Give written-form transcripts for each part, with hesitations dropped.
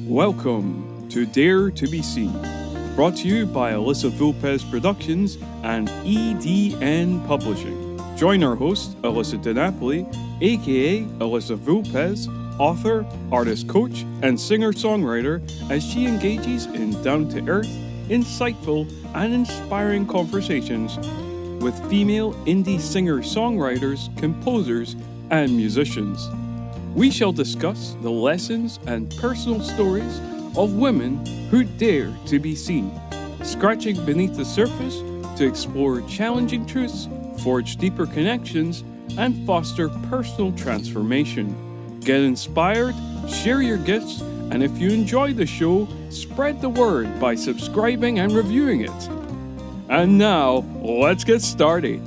Welcome to Dare to be Seen, brought to you by Elyssa Vulpes Productions and EDN Publishing. Join our host, Elisa de Napoli, aka Elyssa Vulpes, author, artist coach, and singer-songwriter, as she engages in down-to-earth, insightful, and inspiring conversations with female indie singer-songwriters, composers, and musicians. We shall discuss the lessons and personal stories of women who dare to be seen, scratching beneath the surface to explore challenging truths, forge deeper connections, and foster personal transformation. Get inspired, share your gifts, and if you enjoy the show, spread the word by subscribing and reviewing it. And now, let's get started.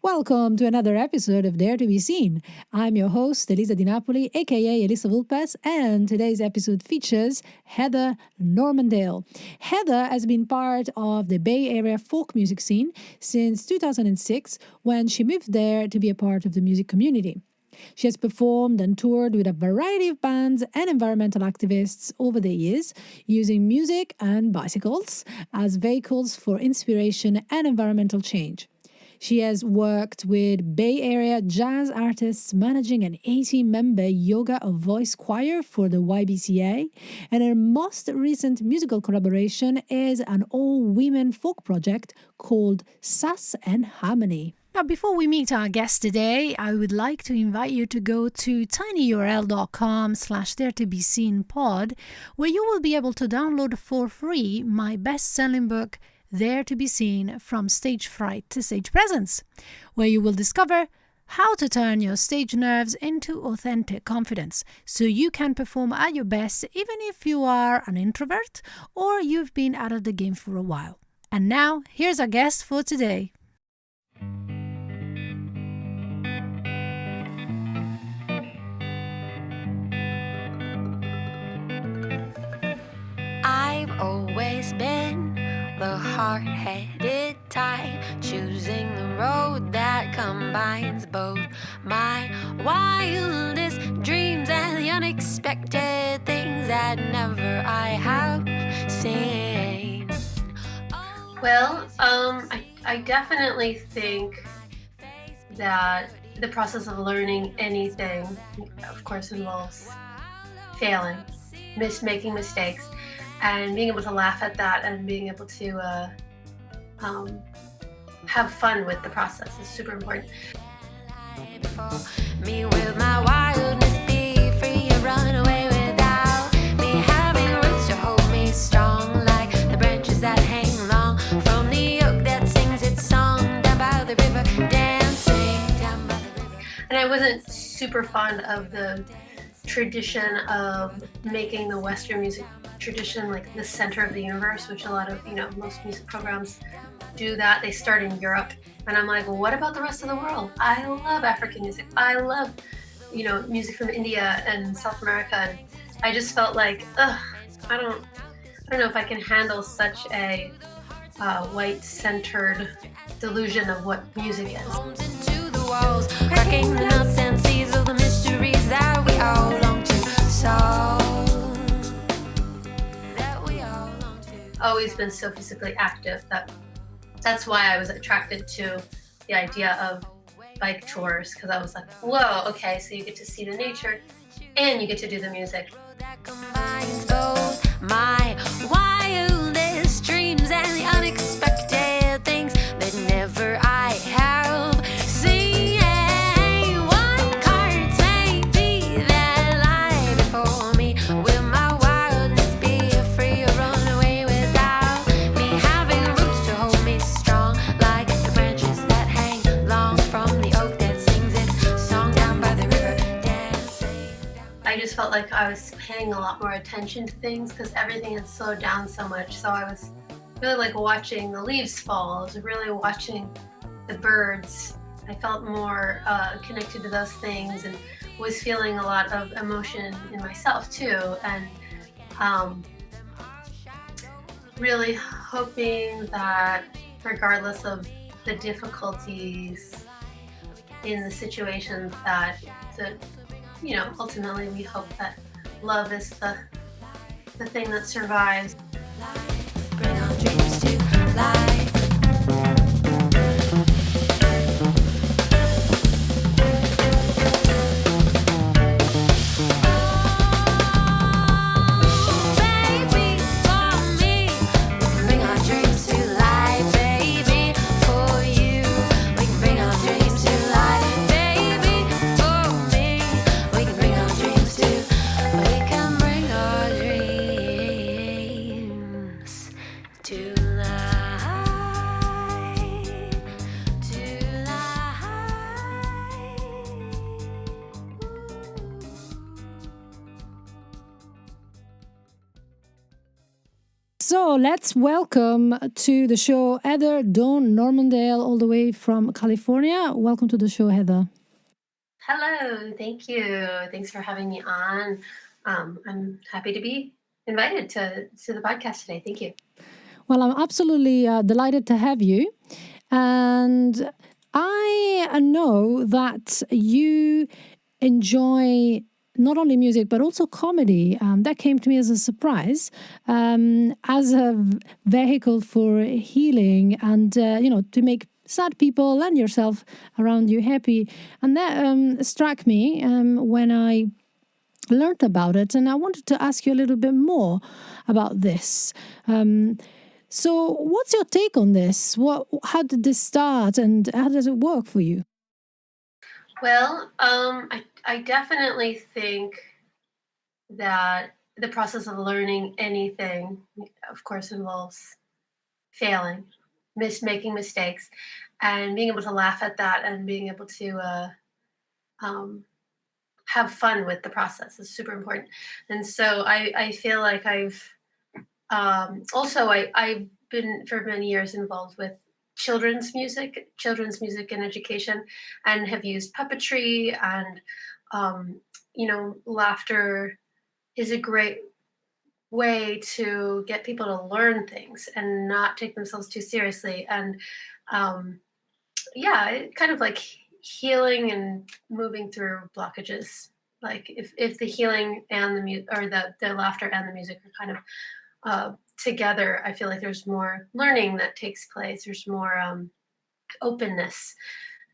Welcome to another episode of Dare to be Seen. I'm your host, Elisa di Napoli, aka Elyssa Vulpes, and today's episode features Heather Normandale. Heather has been part of the Bay Area folk music scene since 2006, when she moved there to be a part of the music community. She has performed and toured with a variety of bands and environmental activists over the years, using music and bicycles as vehicles for inspiration and environmental change. She has worked with Bay Area jazz artists, managing an 80-member yoga or voice choir for the YBCA, and her most recent musical collaboration is an all-women folk project called Sass and Harmony. Now, before we meet our guest today, I would like to invite you to go to tinyurl.com/daretobeseenpod, where you will be able to download for free my best-selling book, Dare to be Seen, From Stage Fright to Stage Presence, where you will discover how to turn your stage nerves into authentic confidence so you can perform at your best even if you are an introvert or you've been out of the game for a while. And now, here's our guest for today. I've always been the hard-headed type, choosing the road that combines both my wildest dreams and the unexpected things that never I have seen. Well, I definitely think that the process of learning anything, of course, involves failing, making mistakes, and being able to laugh at that and being able to have fun with the process is super important. Me with my wildness, be free and run away without me having roots to hold me strong, like the branches that hang long from the oak that sings its song down by the river, dancing down by the river. And I wasn't super fond of the tradition of making the Western music tradition like the center of the universe, which a lot of, most music programs do that. They start in Europe. And I'm like, well, what about the rest of the world? I love African music. I love, music from India and South America. And I just felt like, I don't know if I can handle such a white-centered delusion of what music is. Into the walls, cracking the nuts and seeds of the mysteries that we all long to solve. Always been so physically active that's why I was attracted to the idea of bike tours, because I was like, whoa, okay, so you get to see the nature and you get to do the music. That combines both my wildest dreams and the unexpected things that never I have seen. One cards may be that lie before me. Will my wildness be free or run away without me having roots to hold me strong, like the branches that hang long from the oak that sings its song down by the river, dancing down. I just felt like I was paying a lot more attention to things because everything had slowed down so much. So I was really like watching the leaves fall. I was really watching the birds. I felt more connected to those things and was feeling a lot of emotion in myself too. And really hoping that regardless of the difficulties in the situations, that ultimately we hope that love is the thing that survives. Bring our dreams to life. So let's welcome to the show Heather Normandale, all the way from California. Welcome to the show, Heather. Hello, thank you. Thanks for having me on. I'm happy to be invited to the podcast today. Thank you. Well, I'm absolutely delighted to have you. And I know that you enjoy not only music but also comedy. That came to me as a surprise, as a vehicle for healing and to make sad people and yourself around you happy. And that struck me when I learned about it, and I wanted to ask you a little bit more about this. So, what's your take on this? How did this start, and how does it work for you? Well, I definitely think that the process of learning anything, of course, involves failing, making mistakes, and being able to laugh at that and being able to um, have fun with the process is super important. And so I feel like I've been for many years involved with children's music and education, and have used puppetry and laughter is a great way to get people to learn things and not take themselves too seriously. And it kind of like healing and moving through blockages. Like if the healing and the music, or the laughter and the music are kind of together, I feel like there's more learning that takes place. There's more openness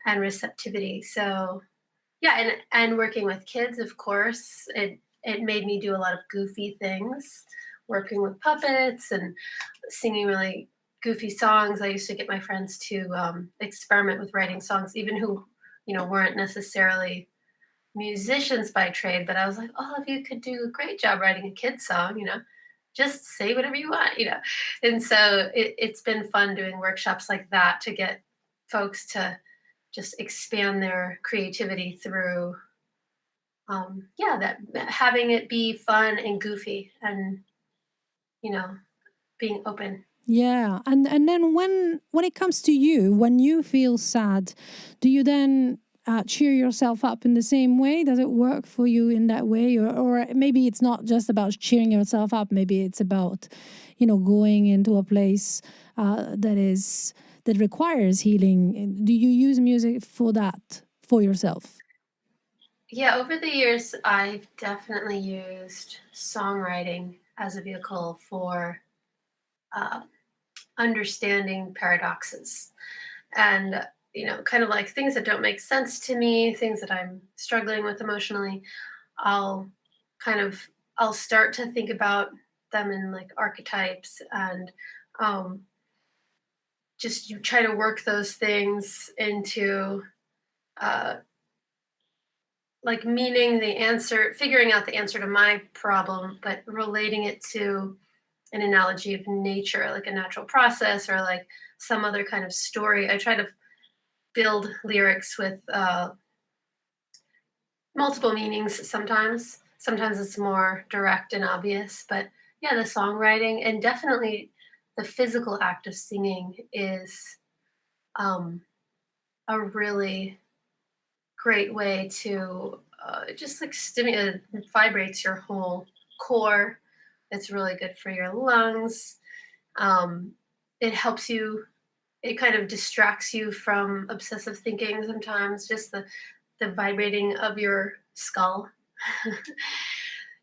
and receptivity. So yeah, and working with kids, of course, it made me do a lot of goofy things, working with puppets and singing really goofy songs. I used to get my friends to experiment with writing songs, even who weren't necessarily musicians by trade. But I was like, all of you could do a great job writing a kid's song. Just say whatever you want. And so it's been fun doing workshops like that to get folks to just expand their creativity through that having it be fun and goofy and being open. Yeah, and then when it comes to you, when you feel sad, do you then cheer yourself up in the same way? Does it work for you in that way, or maybe it's not just about cheering yourself up? Maybe it's about going into a place that requires healing. Do you use music for that for yourself? Yeah, over the years, I've definitely used songwriting as a vehicle for uh, understanding paradoxes and kind of like things that don't make sense to me, things that I'm struggling with emotionally. I'll kind of I'll start to think about them in like archetypes, and um, just you try to work those things into uh, like meaning the answer, figuring out the answer to my problem, but relating it to an analogy of nature, like a natural process or like some other kind of story. I try to build lyrics with multiple meanings sometimes. Sometimes it's more direct and obvious, but yeah, the songwriting and definitely the physical act of singing is um, a really great way to just like stimulate, it vibrates your whole core. It's really good for your lungs. Um, it helps you, it kind of distracts you from obsessive thinking sometimes, just the vibrating of your skull.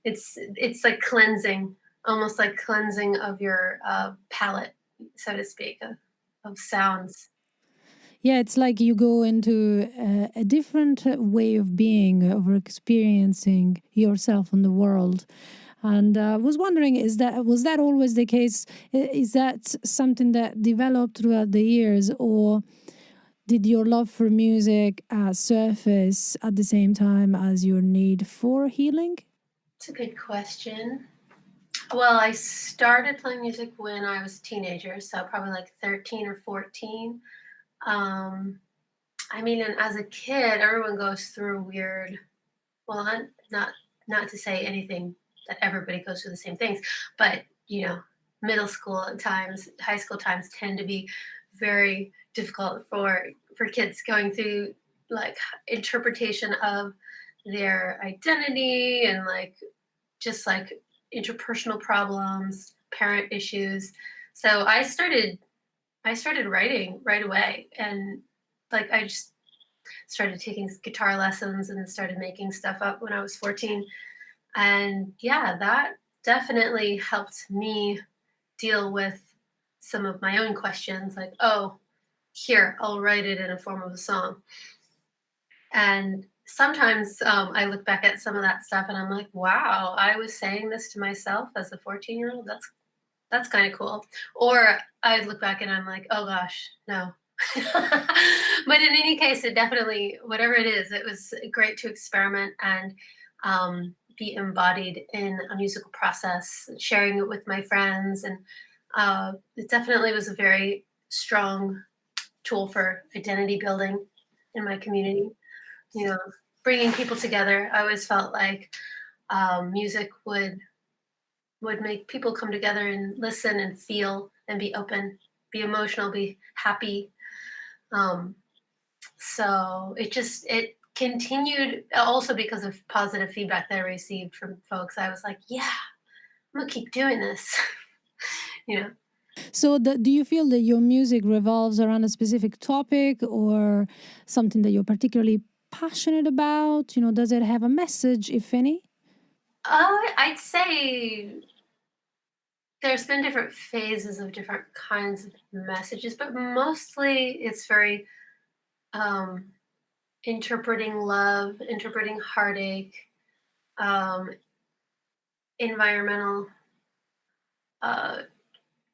It's like cleansing, almost like cleansing of your palate, so to speak, of sounds. Yeah, it's like you go into a different way of being, of experiencing yourself in the world. And was wondering, was that always the case? Is that something that developed throughout the years, or did your love for music surface at the same time as your need for healing? It's a good question. Well, I started playing music when I was a teenager, so probably like 13 or 14. Um, I mean, and as a kid, everyone goes through weird, well, not to say anything that everybody goes through the same things, but middle school times, high school times tend to be very difficult for kids going through like interpretation of their identity and like just like interpersonal problems, parent issues. So I started writing right away, and like I just started taking guitar lessons and started making stuff up when I was 14. And yeah, that definitely helped me deal with some of my own questions like, oh, here, I'll write it in a form of a song. And sometimes I look back at some of that stuff and I'm like, wow, I was saying this to myself as a 14-year-old. That's kind of cool. Or I look back and I'm like, oh gosh, no. But in any case, it definitely, whatever it is, it was great to experiment and be embodied in a musical process, sharing it with my friends. And it definitely was a very strong tool for identity building in my community. You know, bringing people together. I always felt like music would make people come together and listen and feel and be open, be emotional, be happy. Um, so it continued also because of positive feedback that I received from folks. I was like, yeah, I'm gonna keep doing this. you know. So, do you feel that your music revolves around a specific topic or something that you're particularly passionate about? Does it have a message, if any? I'd say there's been different phases of different kinds of messages, but mostly it's very um, interpreting love, interpreting heartache, um, environmental uh,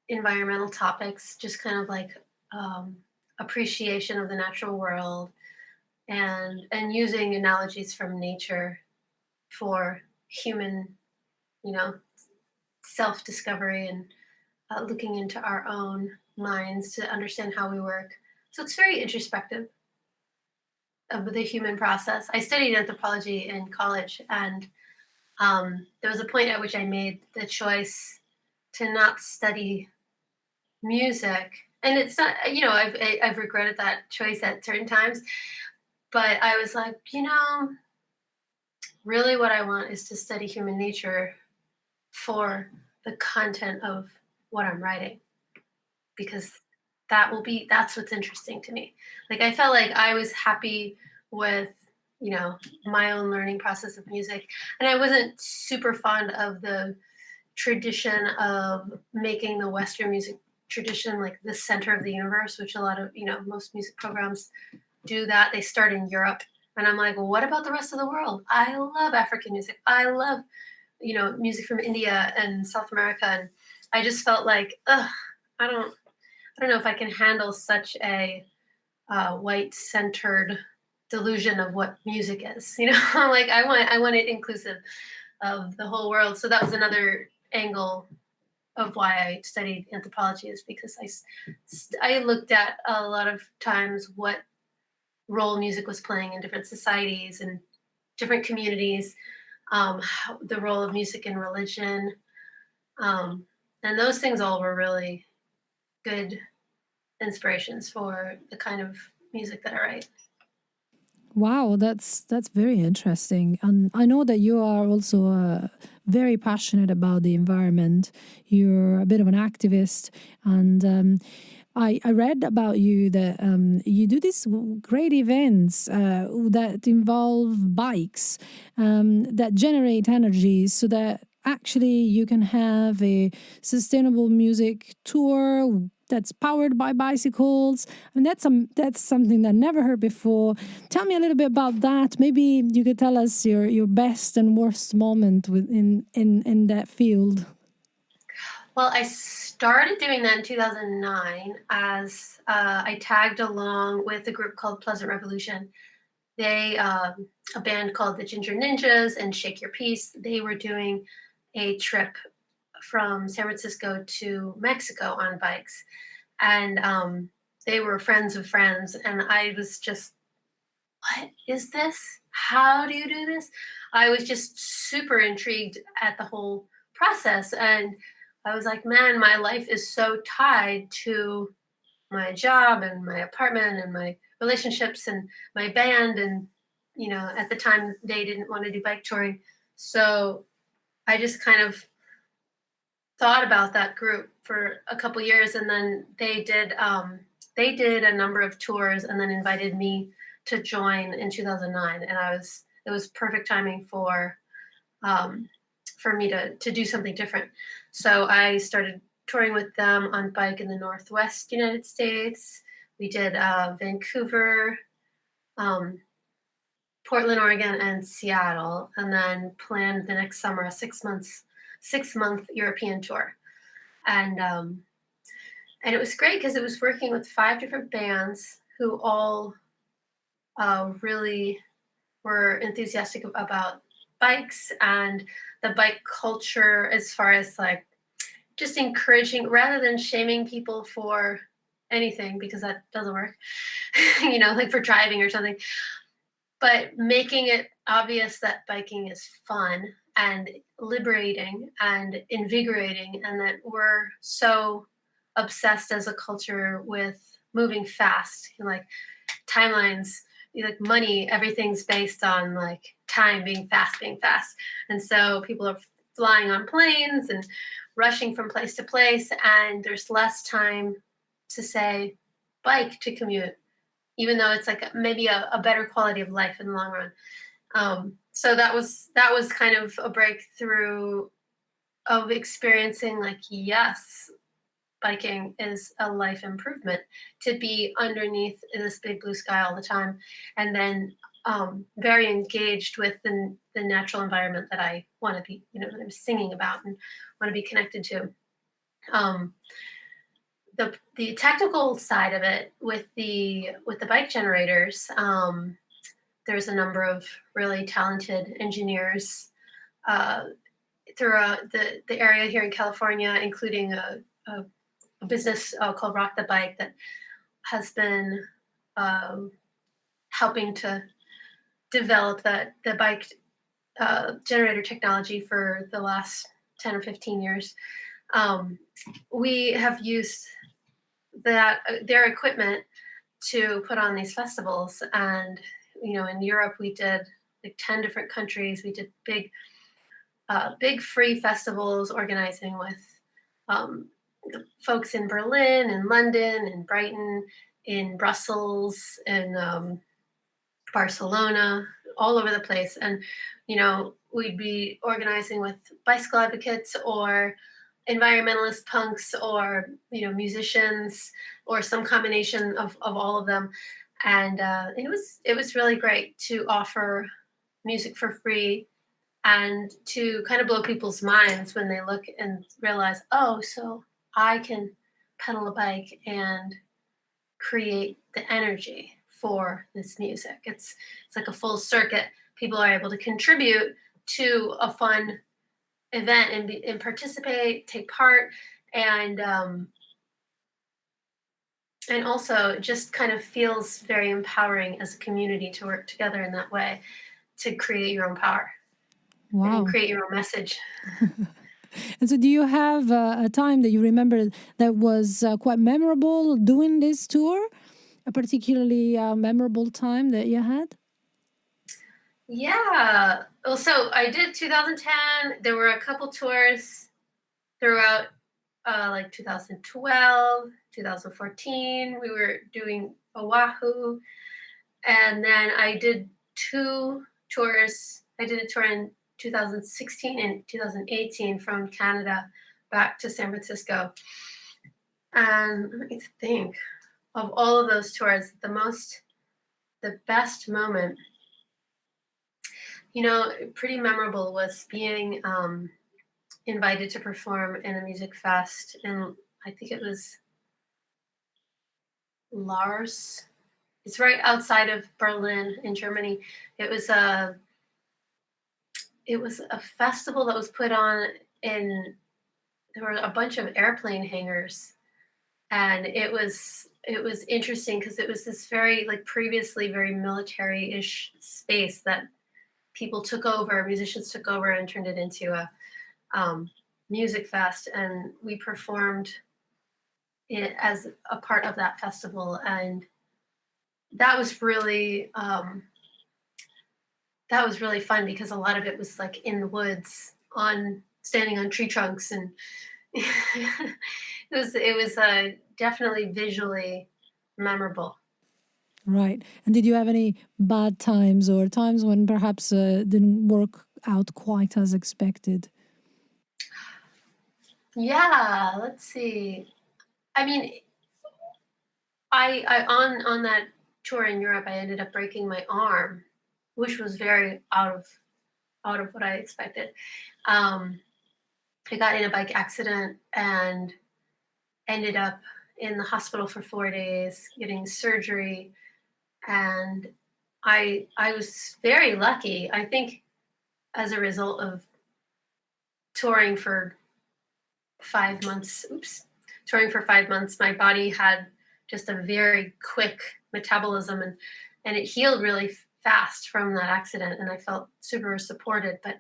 environmental topics, just kind of like um, appreciation of the natural world, and using analogies from nature for human, you know, self discovery and looking into our own minds to understand how we work. So it's very introspective of the human process. I studied anthropology in college, and there was a point at which I made the choice to not study music. And it's not, I've regretted that choice at certain times, but I was like, really what I want is to study human nature for the content of what I'm writing, because that's what's interesting to me. Like I felt like I was happy with, my own learning process of music. And I wasn't super fond of the tradition of making the Western music tradition like the center of the universe, which a lot of, most music programs do that. They start in Europe. And I'm like, well, what about the rest of the world? I love African music. I love, music from India and South America. And I just felt like, I don't know if I can handle such a white-centered delusion of what music is. Like I want it inclusive of the whole world. So that was another angle of why I studied anthropology, is because I looked at a lot of times what role music was playing in different societies and different communities, the role of music in religion, and those things all were really good inspirations for the kind of music that I write. Wow, that's very interesting. And I know that you are also very passionate about the environment. You're a bit of an activist, and I read about you that you do these great events that involve bikes that generate energy so that actually you can have a sustainable music tour that's powered by bicycles. And that's something that I never heard before. Tell me a little bit about that. Maybe you could tell us your best and worst moment in that field. Well, I started doing that in 2009 as I tagged along with a group called Pleasant Revolution. They, a band called the Ginger Ninjas and Shake Your Peace, they were doing a trip from San Francisco to Mexico on bikes. And they were friends of friends. And I was just, what is this? How do you do this? I was just super intrigued at the whole process. And I was like, man, my life is so tied to my job and my apartment and my relationships and my band. And, at the time they didn't want to do bike touring. So I just kind of thought about that group for a couple years. And then they did a number of tours and then invited me to join in 2009. And it was perfect timing um, for me to do something different. So I started touring with them on bike in the Northwest United States. We did Vancouver, um, Portland, Oregon, and Seattle, and then planned the next summer a 6-month European tour. And it was great because it was working with 5 different bands who all really were enthusiastic about bikes and the bike culture, as far as like just encouraging rather than shaming people for anything, because that doesn't work, like for driving or something, but making it obvious that biking is fun and liberating and invigorating, and that we're so obsessed as a culture with moving fast, like timelines, like money, everything's based on like time being fast. And so people are flying on planes and rushing from place to place, and there's less time to say bike to commute, even though it's like maybe a better quality of life in the long run. So that was kind of a breakthrough of experiencing like, yes, biking is a life improvement, to be underneath this big blue sky all the time, and then very engaged with the natural environment that I want to be, that I'm singing about and want to be connected to. Um, the technical side of it with the bike generators, there's a number of really talented engineers throughout the area here in California, including a business called Rock the Bike that has been helping to develop the bike generator technology for the last 10 or 15 years. We have used their equipment to put on these festivals, and in Europe we did like 10 different countries. We did big free festivals, organizing with the folks in Berlin and London and Brighton, in Brussels and Barcelona, all over the place. And we'd be organizing with bicycle advocates or environmentalist punks or musicians or some combination of all of them. And it was really great to offer music for free and to kind of blow people's minds when they look and realize, oh, so I can pedal a bike and create the energy for this music. It's like a full circuit. People are able to contribute to a fun event and participate, take part, and also just kind of feels very empowering as a community to work together in that way to create your own power. Wow. And create your own message. And so do you have a time that you remember that was quite memorable doing this tour? A particularly memorable time that you had? Yeah. Well, so I did 2010. There were a couple tours throughout like 2012, 2014. We were doing Oahu, and then I did two tours. I did a tour in 2016 and 2018 from Canada back to San Francisco. And let me think, of all of those tours, the best moment, pretty memorable, was being invited to perform in a music fest in, I think it was Lars. It's right outside of Berlin in Germany. It was a festival that was put on in, there were a bunch of airplane hangars, and it was interesting because it was this very, like, previously very military-ish space that musicians took over and turned it into a music fest, and we performed it as a part of that festival, and that was really fun because a lot of it was like in the woods, on standing on tree trunks, and it was definitely visually memorable. Right. And did you have any bad times or times when perhaps didn't work out quite as expected? Yeah, let's see. I mean, I on that tour in Europe, I ended up breaking my arm, which was very out of what I expected. Um, I got in a bike accident and ended up in the hospital for 4 days getting surgery, and I was very lucky. I think as a result of touring for 5 months, my body had just a very quick metabolism, and it healed really fast from that accident, and I felt super supported. But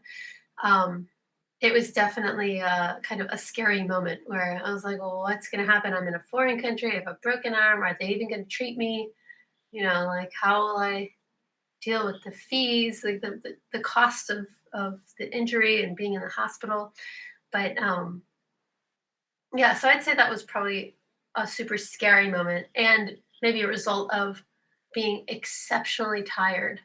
it was definitely kind of a scary moment where I was like, well, what's going to happen? I'm in a foreign country. I have a broken arm. Are they even going to treat me? Like, how will I deal with the fees, like the cost of the injury and being in the hospital? But yeah, so I'd say that was probably a super scary moment, and maybe a result of being exceptionally tired.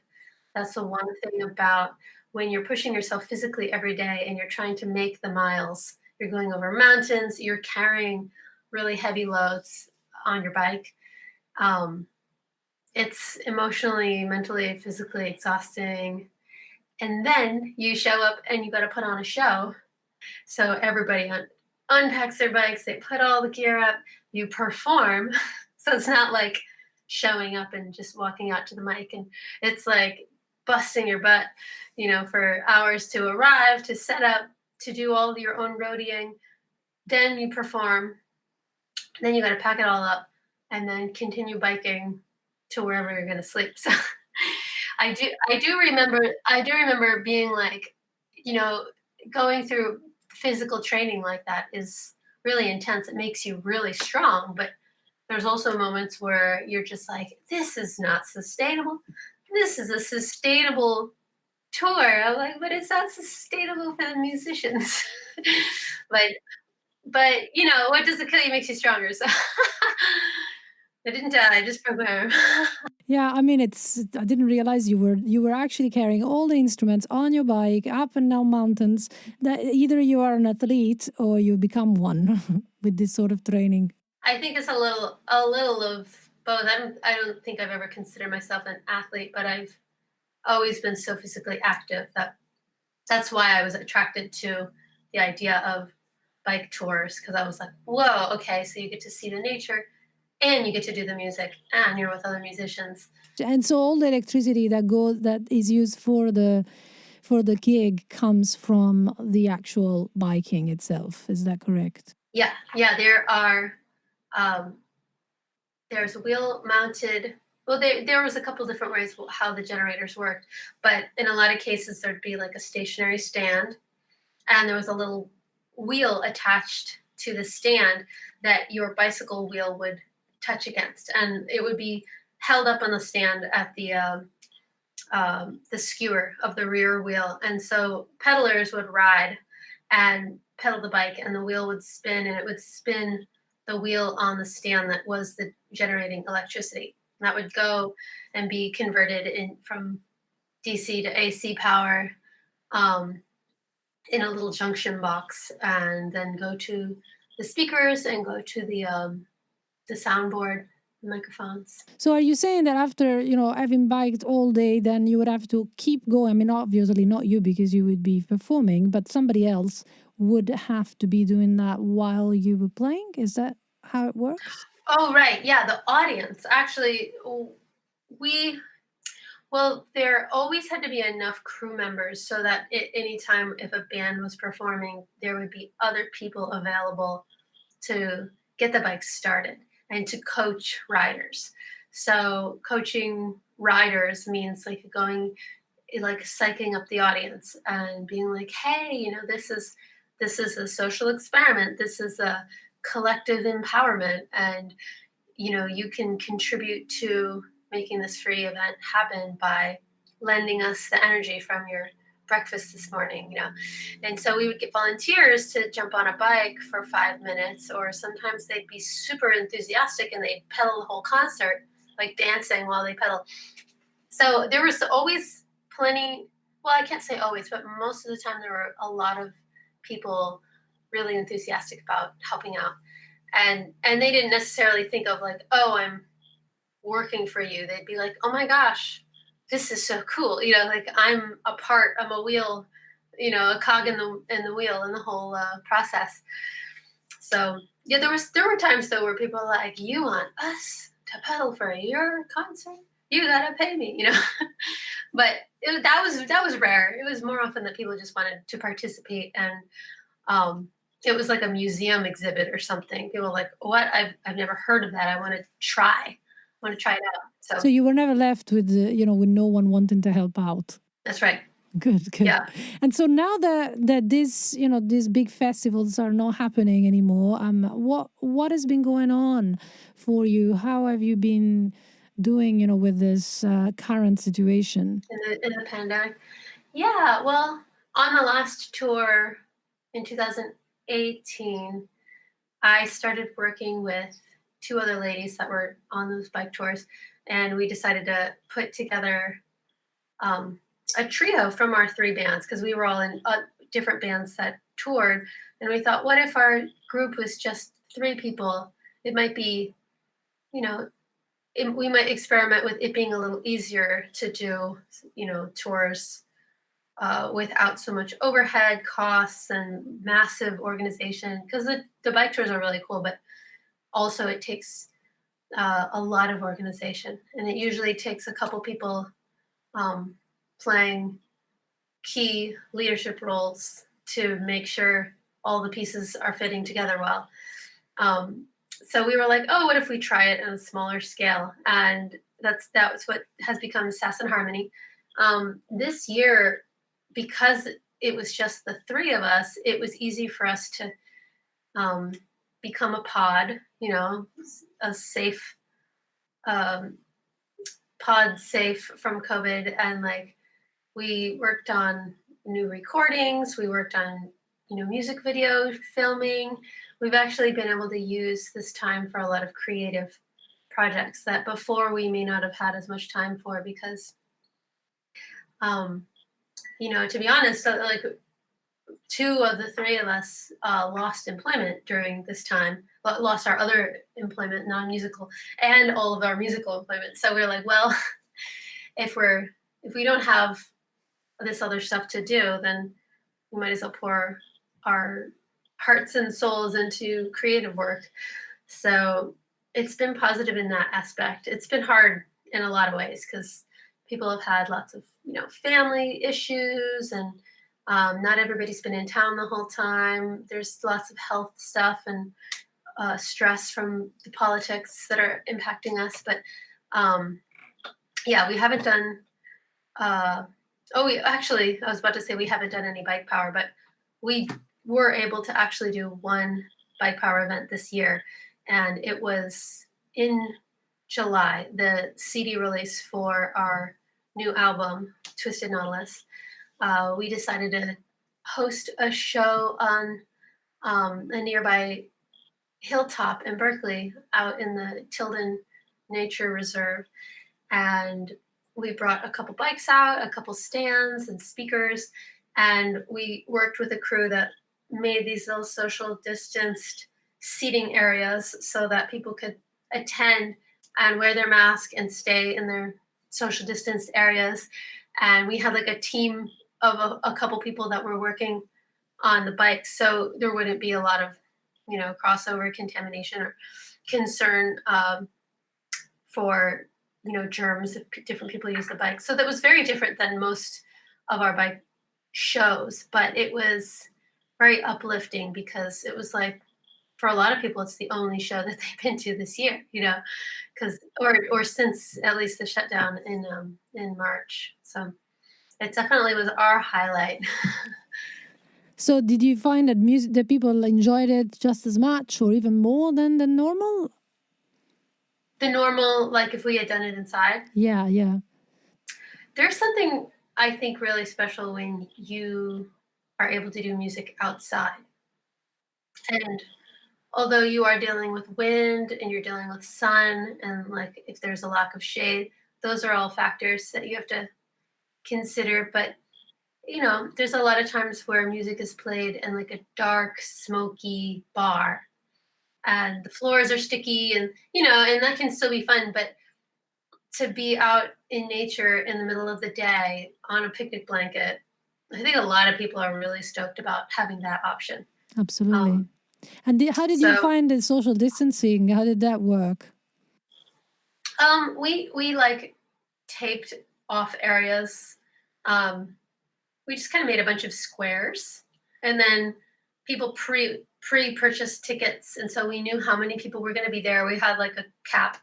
That's the one thing about when you're pushing yourself physically every day and you're trying to make the miles. You're going over mountains, you're carrying really heavy loads on your bike. It's emotionally, mentally, physically exhausting. And then you show up and you got to put on a show. So everybody unpacks their bikes, they put all the gear up, you perform. So it's not like showing up and just walking out to the mic, and it's like busting your butt, for hours to arrive, to set up, to do all your own roadieing. Then you perform, then you got to pack it all up and then continue biking to wherever you're going to sleep. So I do remember being like, going through physical training like that is really intense. It makes you really strong, but there's also moments where you're just like, this is not sustainable. This is a sustainable tour. I'm like, but it's not sustainable for the musicians. but what doesn't kill you makes you stronger. So I didn't die, I just broke my arm. Yeah, I mean, I didn't realize you were actually carrying all the instruments on your bike up and down mountains. That either you are an athlete or you become one with this sort of training. I think it's a little of both. I don't think I've ever considered myself an athlete, but I've always been so physically active that's why I was attracted to the idea of bike tours, because I was like, whoa, okay, so you get to see the nature and you get to do the music and you're with other musicians. And so all the electricity that is used for the gig comes from the actual biking itself. Is that correct? Yeah. There's wheel mounted. Well, there was a couple different ways how the generators worked, but in a lot of cases there'd be like a stationary stand, and there was a little wheel attached to the stand that your bicycle wheel would touch against, and it would be held up on the stand at the skewer of the rear wheel, and so pedalers would ride and pedal the bike, and the wheel would spin, and it would spin the wheel on the stand that was the generating electricity. And that would go and be converted in from DC to AC power um, in a little junction box, and then go to the speakers and go to the soundboard microphones. So are you saying that after, having biked all day, then you would have to keep going? I mean, obviously not you because you would be performing, but somebody else would have to be doing that while you were playing? Is that how it works? Oh, right. Yeah, the audience. Actually, there always had to be enough crew members so that at any time if a band was performing, there would be other people available to get the bike started and to coach riders. So coaching riders means like psyching up the audience and being like, hey, this is a social experiment. This is a collective empowerment, and you can contribute to making this free event happen by lending us the energy from your breakfast this morning. And so we would get volunteers to jump on a bike for 5 minutes, or sometimes they'd be super enthusiastic and they'd pedal the whole concert, like dancing while they pedal. So there was always plenty, well, I can't say always, but most of the time there were a lot of people really enthusiastic about helping out. And they didn't necessarily think of like, oh, I'm working for you. They'd be like, oh my gosh, this is so cool. Like I'm a wheel, a cog in the wheel in the whole process. So yeah, there were times though where people were like, you want us to pedal for your concert? You gotta pay me, But that was rare. It was more often that people just wanted to participate, and it was like a museum exhibit or something. People were like, what? I've never heard of that. I want to try it out. So you were never left with, with no one wanting to help out. That's right. Good. Yeah. And so now that this, these big festivals are not happening anymore, what has been going on for you? How have you been doing, with this current situation? In the pandemic? Yeah, well, on the last tour in 2018, I started working with two other ladies that were on those bike tours, and we decided to put together a trio from our three bands, because we were all in different bands that toured, and we thought, what if our group was just three people? It might be, we might experiment with it being a little easier to do, tours without so much overhead costs and massive organization, because the bike tours are really cool, but also it takes a lot of organization, and it usually takes a couple people playing key leadership roles to make sure all the pieces are fitting together well. So we were like, oh, what if we try it on a smaller scale? And that was what has become Sass and Harmony. This year, because it was just the three of us, it was easy for us to become a pod, a safe pod, safe from COVID. And like, we worked on new recordings, we worked on music video filming. We've actually been able to use this time for a lot of creative projects that before we may not have had as much time for, because to be honest, like two of the three of us lost employment during this time, lost our other employment, non-musical, and all of our musical employment. So we're like, well, if we don't have this other stuff to do, then we might as well pour our hearts and souls into creative work. So it's been positive in that aspect. It's been hard in a lot of ways because people have had lots of family issues, and not everybody's been in town the whole time. There's lots of health stuff and stress from the politics that are impacting us. But we haven't done I was about to say we haven't done any bike power, but we were able to actually do one bike power event this year, and it was in July, the CD release for our new album, Twisted Nautilus. We decided to host a show on a nearby hilltop in Berkeley, out in the Tilden Nature Reserve. And we brought a couple bikes out, a couple stands and speakers, and we worked with a crew that made these little social distanced seating areas so that people could attend and wear their mask and stay in their social distanced areas. And we had like a team of a couple people that were working on the bikes, so there wouldn't be a lot of, crossover contamination or concern for germs if different people use the bike. So that was very different than most of our bike shows, but it was very uplifting because it was like, for a lot of people, it's the only show that they've been to this year, because or since at least the shutdown in March. So it definitely was our highlight. So did you find that that people enjoyed it just as much or even more than the normal? The normal, like if we had done it inside? Yeah. There's something I think really special when you are able to do music outside. And although you are dealing with wind and you're dealing with sun and like if there's a lack of shade, those are all factors that you have to consider. But there's a lot of times where music is played in like a dark, smoky bar and the floors are sticky and and that can still be fun. But to be out in nature in the middle of the day on a picnic blanket, I think a lot of people are really stoked about having that option. Absolutely. And how did you find the social distancing? How did that work? We like taped off areas. We just kind of made a bunch of squares, and then people pre-purchased tickets, and so we knew how many people were going to be there. We had like a cap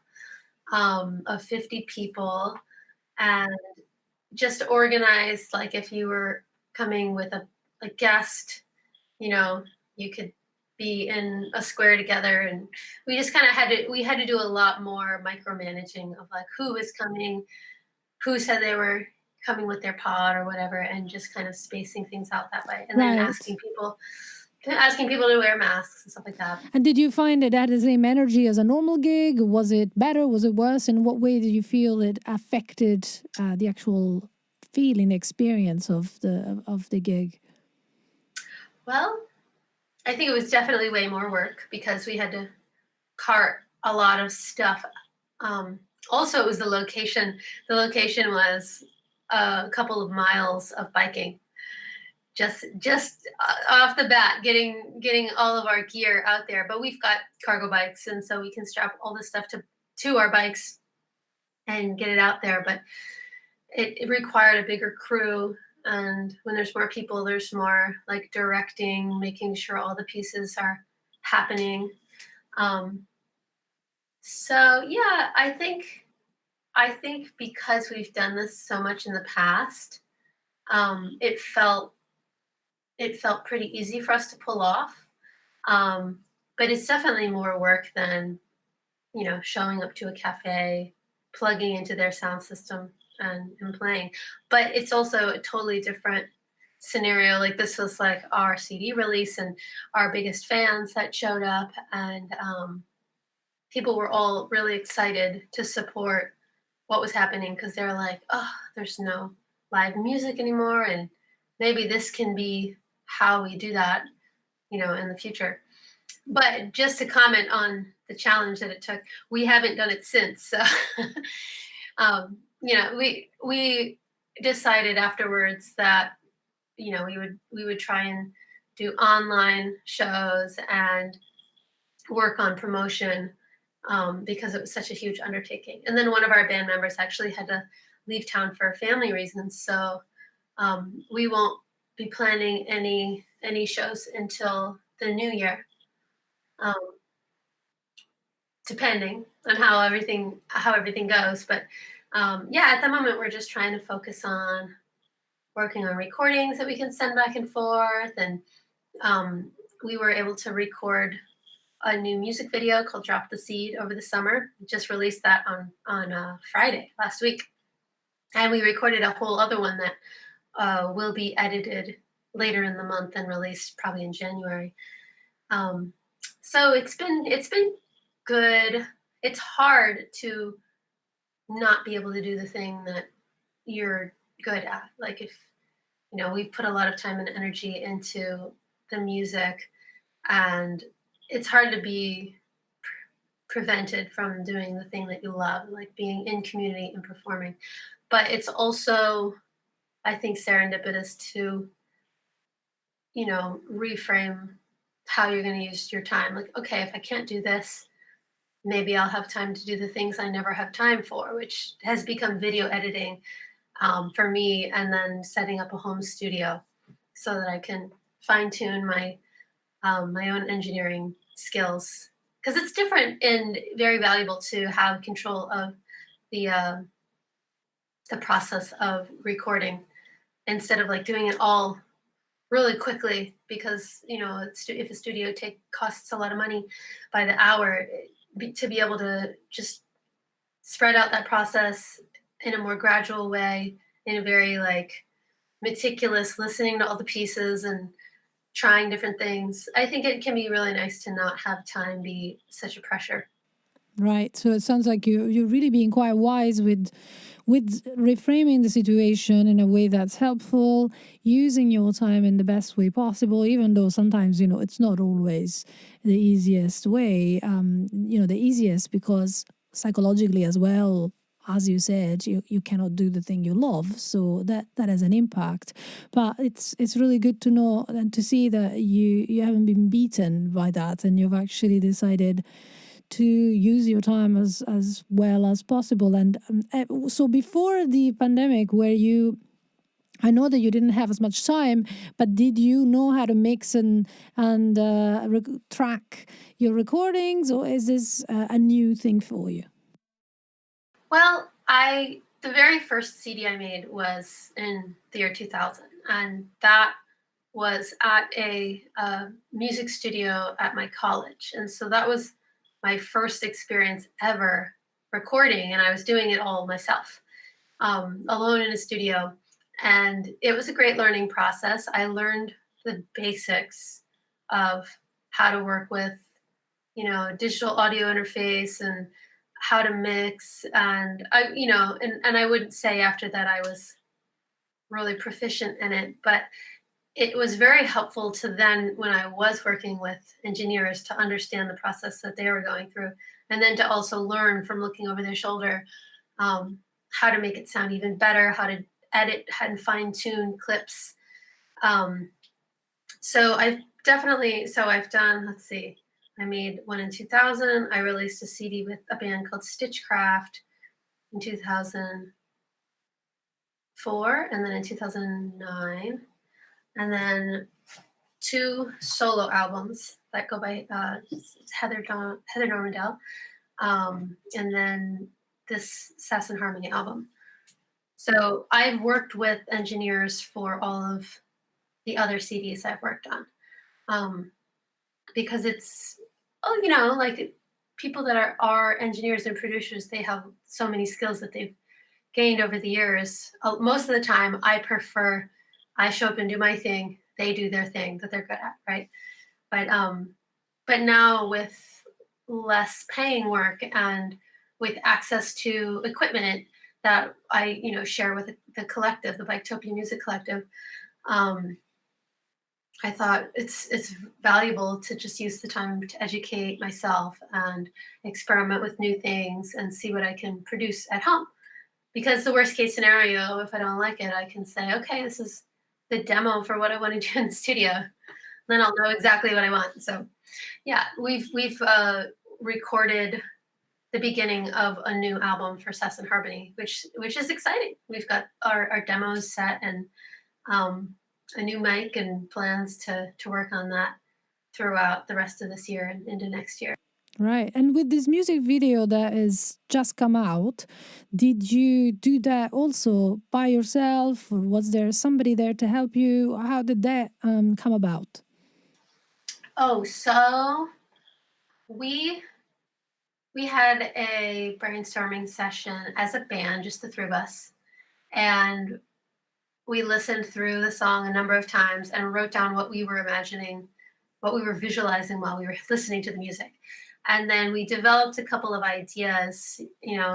of 50 people, and just organized, like if you were coming with a guest, you could be in a square together, and we just kind of had to do a lot more micromanaging of like who was coming, who said they were coming with their pod or whatever, and just kind of spacing things out that way, and then asking people to wear masks and stuff like that. And did you find it had the same energy as a normal gig? Was it better? Was it worse? In what way did you feel it affected the actual feeling experience of the gig? Well, I think it was definitely way more work because we had to cart a lot of stuff. Also, it was the location. The location was a couple of miles of biking. Just off the bat, getting all of our gear out there. But we've got cargo bikes, and so we can strap all this stuff to our bikes and get it out there. But it required a bigger crew. And when there's more people, there's more like directing, making sure all the pieces are happening. So yeah, I think because we've done this so much in the past, it felt pretty easy for us to pull off. But it's definitely more work than, showing up to a cafe, plugging into their sound system and playing. But it's also a totally different scenario. Like this was like our CD release and our biggest fans that showed up, and people were all really excited to support what was happening because they're like, oh, there's no live music anymore, and maybe this can be how we do that, in the future. But just to comment on the challenge that it took, we haven't done it since. So, we decided afterwards that, we would try and do online shows and work on promotion because it was such a huge undertaking. And then one of our band members actually had to leave town for family reasons. So we won't be planning any shows until the new year, depending on how everything goes. But at the moment we're just trying to focus on working on recordings that we can send back and forth. And we were able to record a new music video called Drop the Seed over the summer. We just released that on Friday last week. And we recorded a whole other one that will be edited later in the month and released probably in January. So it's been good. It's hard to not be able to do the thing that you're good at. Like if we put a lot of time and energy into the music, and it's hard to be prevented from doing the thing that you love, like being in community and performing. But it's also, I think, serendipitous to, reframe how you're going to use your time. Like, okay, if I can't do this, maybe I'll have time to do the things I never have time for, which has become video editing for me, and then setting up a home studio so that I can fine tune my own engineering skills, because it's different and very valuable to have control of the uh, the process of recording instead of like doing it all really quickly, because if a studio take costs a lot of money by the hour, to be able to just spread out that process in a more gradual way, in a very like meticulous, listening to all the pieces and trying different things. I think it can be really nice to not have time be such a pressure. Right. So it sounds like you're really being quite wise with reframing the situation in a way that's helpful, using your time in the best way possible, even though sometimes it's not always the easiest way. The easiest because psychologically as well. As you said, you cannot do the thing you love, so that has an impact. But it's really good to know and to see that you haven't been beaten by that, and you've actually decided to use your time as well as possible. And so before the pandemic, I know that you didn't have as much time, but did you know how to mix and track your recordings, or is this a new thing for you? Well, the very first CD I made was in the year 2000, and that was at a music studio at my college, and so that was my first experience ever recording, and I was doing it all myself, alone in a studio, and it was a great learning process. I learned the basics of how to work with digital audio interface and how to mix, and I wouldn't say after that I was really proficient in it, but it was very helpful to then, when I was working with engineers, to understand the process that they were going through, and then to also learn from looking over their shoulder um, how to make it sound even better, how to edit and fine tune clips. Um, I've done, let's see, I made one in 2000. I released a CD with a band called Stitchcraft in 2004, and then in 2009, and then two solo albums that go by Heather Normandale, and then this Sass and Harmony album. So I've worked with engineers for all of the other CDs I've worked on, because it's like people that are engineers and producers. They have so many skills that they've gained over the years. Most of the time, I show up and do my thing. They do their thing that they're good at, right? But now with less paying work and with access to equipment that I share with the collective, the Biketopia Music Collective, I thought it's valuable to just use the time to educate myself and experiment with new things and see what I can produce at home. Because the worst case scenario, if I don't like it, I can say, okay, this is the demo for what I want to do in the studio. Then I'll know exactly what I want. So yeah, we've recorded the beginning of a new album for Sass and Harmony, which is exciting. We've got our demos set, and a new mic, and plans to work on that throughout the rest of this year and into next year. Right. And with this music video that has just come out, did you do that also by yourself, or was there somebody there to help you? How did that come about? Oh, so we had a brainstorming session as a band, just the three of us, and we listened through the song a number of times and wrote down what we were imagining, what we were visualizing while we were listening to the music. And then we developed a couple of ideas,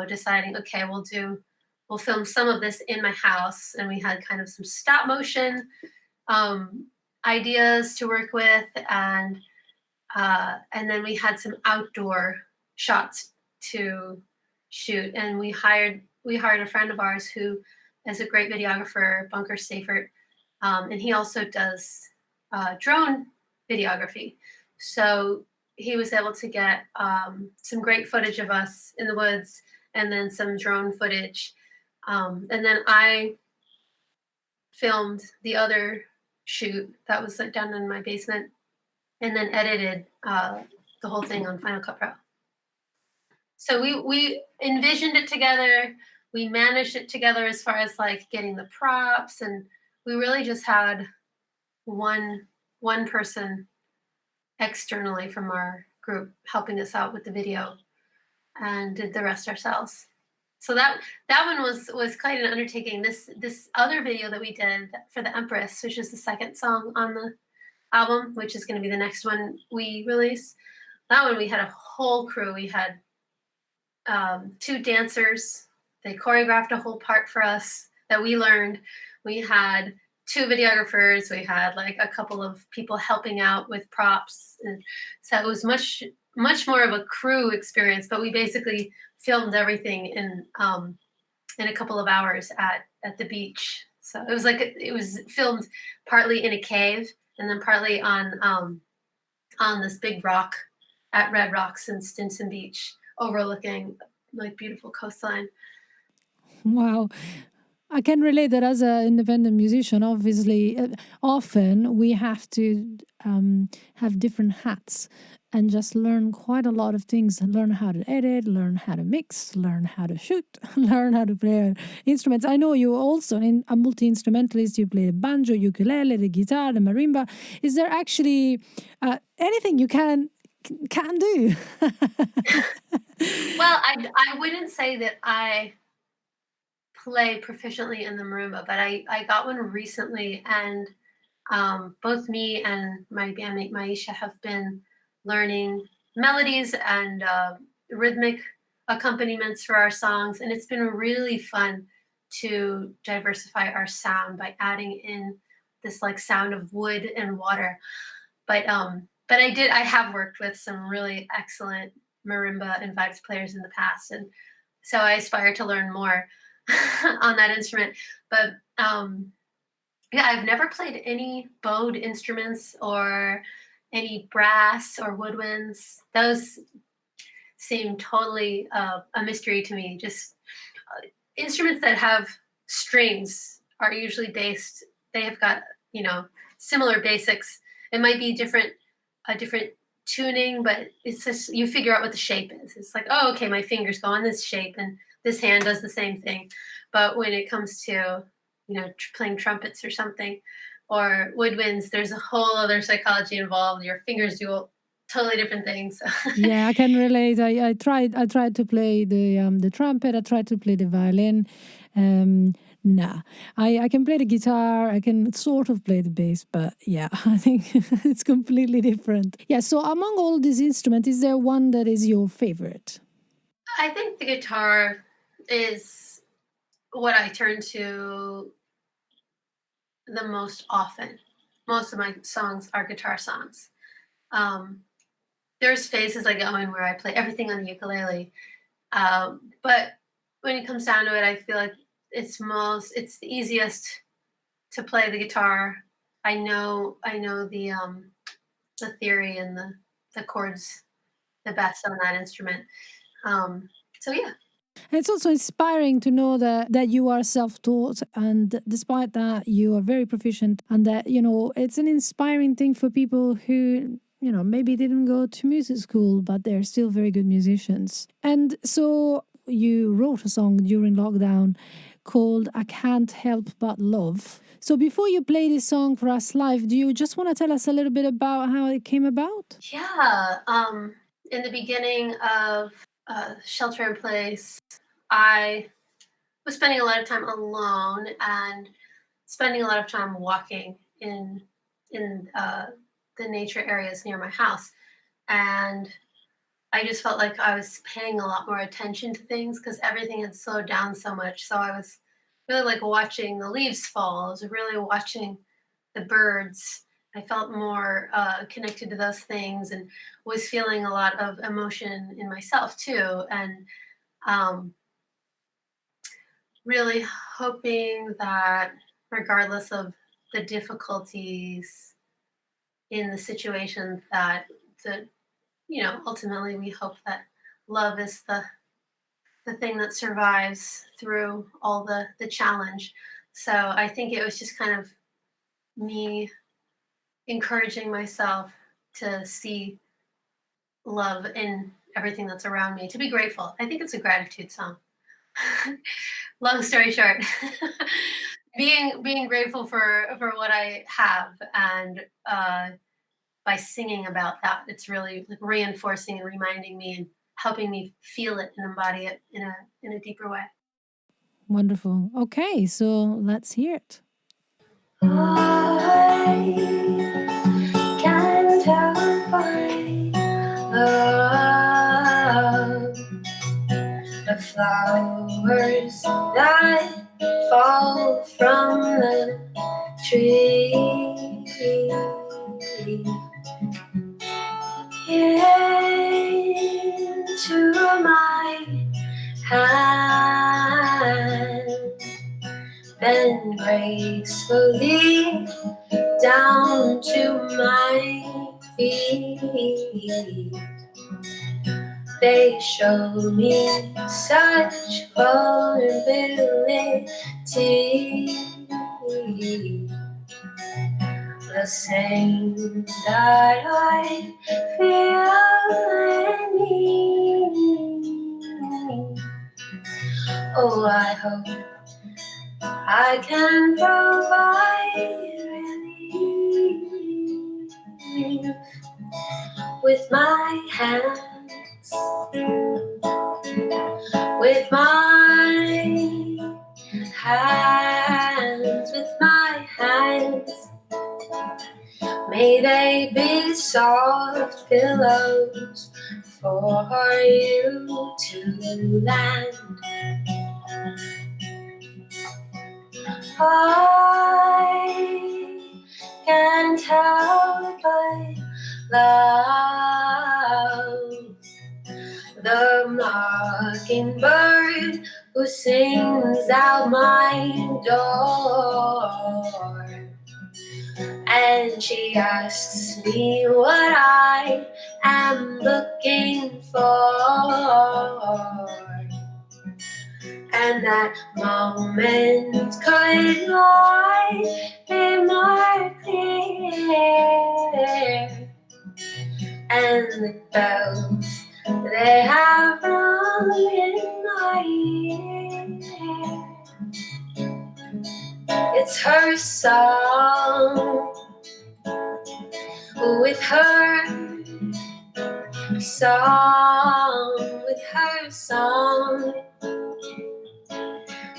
deciding, okay, we'll film some of this in my house. And we had kind of some stop motion ideas to work with. And then we had some outdoor shots to shoot. And we hired a friend of ours who is a great videographer, Bunker Safert, and he also does drone videography. So he was able to get some great footage of us in the woods, and then some drone footage. And then I filmed the other shoot that was like down in my basement, and then edited the whole thing on Final Cut Pro. So we envisioned it together. We managed it together as far as like getting the props, and we really just had one person externally from our group helping us out with the video, and did the rest ourselves. So that one was quite an undertaking. This other video that we did for the Empress, which is the second song on the album, which is going to be the next one we release, that one we had a whole crew. We had 2 dancers. They choreographed a whole part for us that we learned. We had 2 videographers. We had like a couple of people helping out with props, and so it was much more of a crew experience. But we basically filmed everything in a couple of hours at the beach. So it was filmed partly in a cave, and then partly on this big rock at Red Rocks in Stinson Beach, overlooking like beautiful coastline. Wow. I can relate that as an independent musician, obviously, often we have to have different hats and just learn quite a lot of things. Learn how to edit, learn how to mix, learn how to shoot, learn how to play instruments. I know you also a multi-instrumentalist. You play the banjo, ukulele, the guitar, the marimba. Is there actually anything you can do? Well, I wouldn't say that I play proficiently in the marimba, but I got one recently, and both me and my bandmate Maisha have been learning melodies and rhythmic accompaniments for our songs, and it's been really fun to diversify our sound by adding in this like sound of wood and water. But I have worked with some really excellent marimba and vibes players in the past, and so I aspire to learn more on that instrument. But yeah, I've never played any bowed instruments or any brass or woodwinds. Those seem totally a mystery to me. Just instruments that have strings are usually based. They have got similar basics. It might be a different tuning, but it's just you figure out what the shape is. It's like, oh, okay, my fingers go on this shape, and this hand does the same thing. But when it comes to playing trumpets or something, or woodwinds, there's a whole other psychology involved. Your fingers do totally different things. Yeah, I can relate. I tried to play the trumpet. I tried to play the violin. Nah, I can play the guitar. I can sort of play the bass, but yeah, I think it's completely different. Yeah. So among all these instruments, is there one that is your favorite? I think the guitar is what I turn to the most often. Most of my songs are guitar songs. There's phases I go in where I play everything on the ukulele, but when it comes down to it, I feel like it's the easiest to play the guitar. I know the theory and the chords the best on that instrument. So yeah. And it's also inspiring to know that you are self-taught, and despite that, you are very proficient, and that it's an inspiring thing for people who maybe didn't go to music school, but they're still very good musicians. And so you wrote a song during lockdown called I Can't Help But Love. So before you play this song for us live, do you just want to tell us a little bit about how it came about? Yeah. In the beginning of shelter in place, I was spending a lot of time alone, and spending a lot of time walking in the nature areas near my house, and I just felt like I was paying a lot more attention to things because everything had slowed down so much. So I was really like watching the leaves fall. I was really watching the birds. I felt more connected to those things and was feeling a lot of emotion in myself too. And um, really hoping that regardless of the difficulties in the situation that ultimately we hope that love is the thing that survives through all the challenge. So I think it was just kind of me encouraging myself to see love in everything that's around me, to be grateful. I think it's a gratitude song. Long story short, being grateful for what I have, and by singing about that, it's really like reinforcing and reminding me and helping me feel it and embody it in a deeper way. Wonderful. Okay, so let's hear it. I can't help but love the flowers that fall from the tree into my hand, then gracefully down to my feet. They show me such vulnerability, the same that I feel and need. Oh, I hope I can provide relief with my hands, with my hands, with my hands. May they be soft pillows for you to land. I can't help but love the mockingbird who sings out my door. And she asks me what I am looking for. And that moment could not be more clear. And the bells, they have rung in my ear. It's her song, with her song, with her song.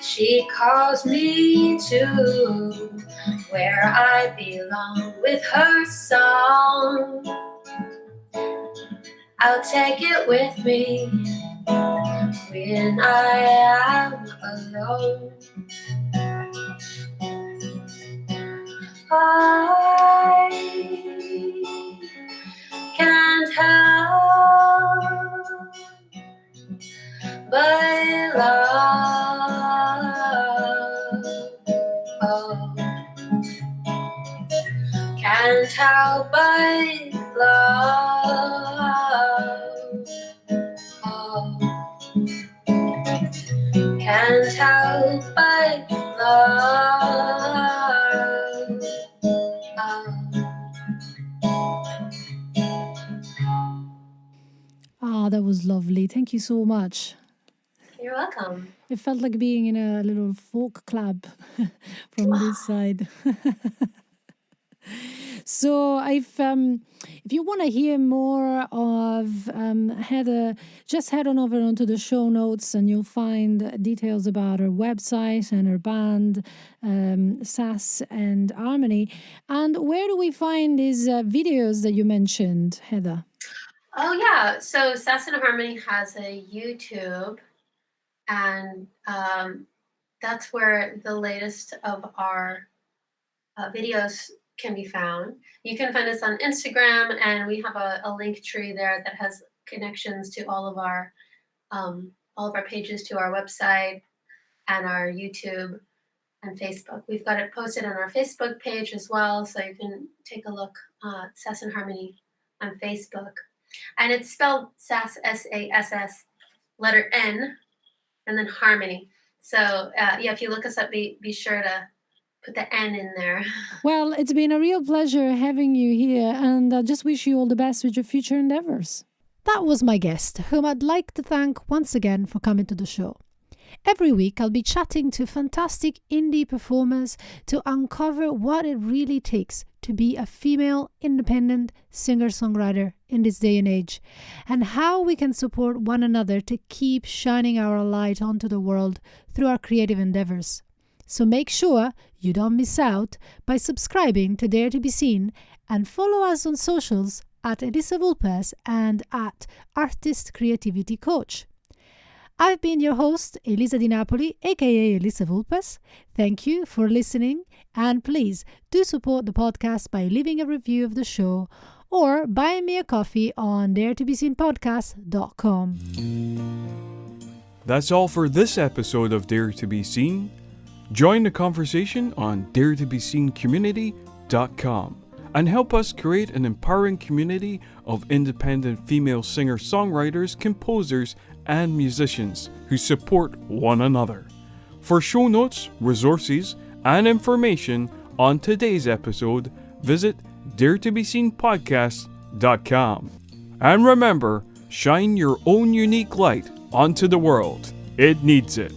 She calls me to where I belong. With her song, I'll take it with me when I am alone. I can't help but love. Oh, can't help but love. Oh, can't help but love. Ah, that was lovely. Thank you so much. You're welcome. It felt like being in a little folk club from this side. So if you want to hear more of Heather, just head on over onto the show notes and you'll find details about her website and her band, Sass and Harmony. And where do we find these videos that you mentioned, Heather? Oh yeah, so Sass and Harmony has a YouTube, and that's where the latest of our videos can be found. You can find us on Instagram, and we have a link tree there that has connections to all of our pages, to our website and our YouTube and Facebook. We've got it posted on our Facebook page as well, so you can take a look. Sass and Harmony on Facebook, and it's spelled Sass, S-A-S-S, letter N, and then Harmony. So if you look us up, be sure to put the N in there. Well, it's been a real pleasure having you here, and I just wish you all the best with your future endeavors. That was my guest, whom I'd like to thank once again for coming to the show. Every week, I'll be chatting to fantastic indie performers to uncover what it really takes to be a female independent singer-songwriter in this day and age, and how we can support one another to keep shining our light onto the world through our creative endeavors. So make sure you don't miss out by subscribing to Dare to Be Seen and follow us on socials at Elyssa Vulpes and at Artist Creativity Coach. I've been your host, Elisa Di Napoli, aka Elyssa Vulpes. Thank you for listening, and please do support the podcast by leaving a review of the show or buying me a coffee on daretobeseenpodcast.com. That's all for this episode of Dare to Be Seen. Join the conversation on daretobeseencommunity.com and help us create an empowering community of independent female singer-songwriters, composers, and musicians who support one another. For show notes, resources, and information on today's episode, visit daretobeseenpodcast.com. And remember, shine your own unique light onto the world. It needs it.